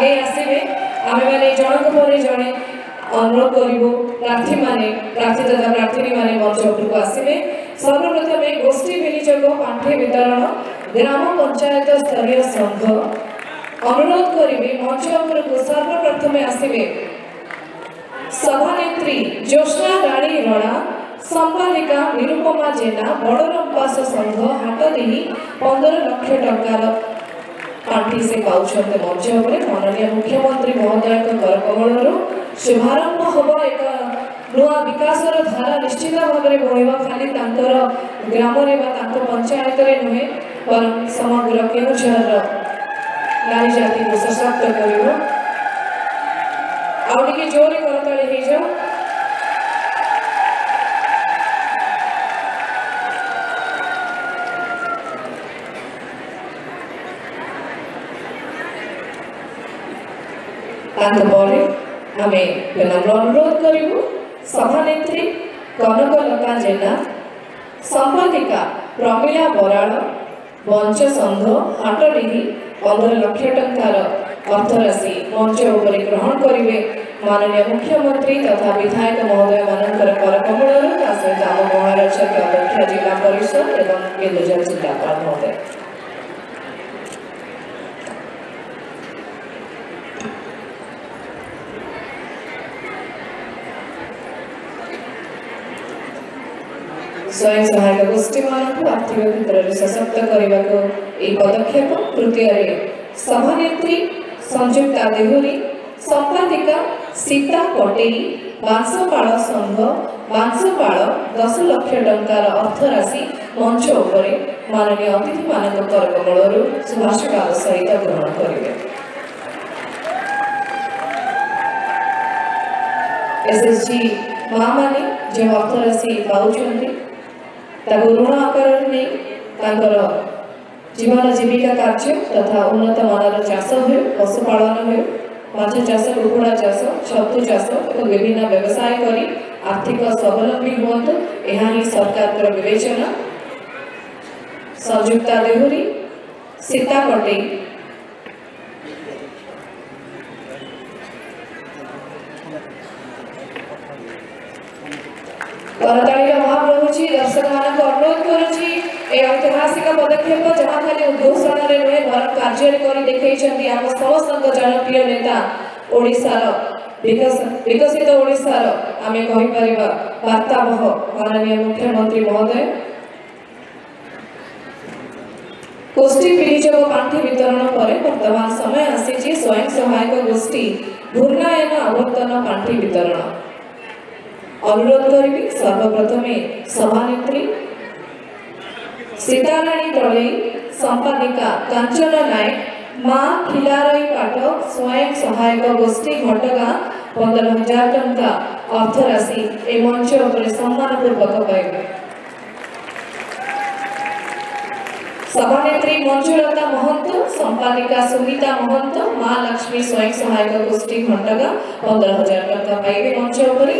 आगे आसवे आम मैंने जनक पर जड़े अनुरोध करूँ प्रार्थी मैंने प्रार्थी तथा प्रार्थी मैंने मंच उपरको आसवे। सर्वप्रथम गोष्ठी विनियोग पांठि वितरण ग्राम पंचायत स्तरीय संघ अनुरोध करी मंच उपरको सर्वप्रथम आसवे सभानेत्री ज्योत्स्ना राणी रणा संपादिका निरुपमा जेना बड़रंपास संघ हाटदेही 15 लाख टंकार पांठि से पाउछन्ते। मंच उपरे माननीय मुख्यमंत्री महोदय कर कमल शुभारंभ हम एक नुआ विकासर धारा निश्चित भाव में बहब खाली ग्राम पंचायत नुहे पर समग्र केन्दुझर नारी जाति को सशक्त कर जोरे करताली हो जाओ। आम विनम्र अनुरोध करूँ सभानेत्री कनकलता जेना संपादिका प्रमिला बराड़ बंच संघ हाटडेही 15 लाख टंकार अर्थराशि मंच उपर ग्रहण करेंगे माननीय मुख्यमंत्री तथा विधायक महोदय मानकर करकमल सहित आम महाराष्ट्र के अध्यक्ष जिला परिषद एवं केन्दुझर जिलापाल महोदय। स्वयं सहायक गोष्ठी मानक आर्थिक क्षेत्र में सशक्त करने को एक पदक्षेप। तृतीय सभानेत्री संयुक्ता देहुरी संपादिका सीता कटेई बांसपाल संघ बांसपाल 10 लाख टंकार अर्थराशि मंच उपरे माननीय अतिथि मानक करकमल सुभाषकार सहित ग्रहण करेंगे। एसएसजी माँ मैंने जो अर्थराशि पाँच ऋण आकार नहीं जीवन जीविका कार्य तथा उन्नत मानर चाष हो पशुपालन हो माछ चाष कुकुड़ा चाष छतु चाष विभिन्न व्यवसाय करी आर्थिक स्वावलंबी हुआ यह सरकार विवेचना। संयुक्ता देहुरी सीता कटेई करताली अभाव रही दर्शक मान अनुरोध करुँच ऐतिहासिक पदक्षेप जहाँ खाली उद्घोषण नुहे बर कार्य कर देखते समस्त जनप्रिय नेता ओडिशार विकसित ओडिशार आम कहीपर वार्तावह माननीय मुख्यमंत्री महोदय। गोष्ठी विनियोग पांठि वितरण पर वर्तमान समय आसी स्वयं सहायक गोष्ठी घूर्णायन आवर्तन पांठि वितरण अनुरोध करी सर्वप्रथम सभानेत्री सीताराणी तले संपादिका कांचन नायक माँ खिलारई पाठ स्वयं सहायक गोष्ठी घटगाँ 15,000 टंका अर्थराशि ए मंच उपर सम्मानपूर्वक पाइबे। सभानेत्री मंजुलता महंत संपादिका सुमिता महंत माँ लक्ष्मी स्वयं सहायक गोष्ठी घटगाँ 15,000 टंका पाइबे मंच उपर।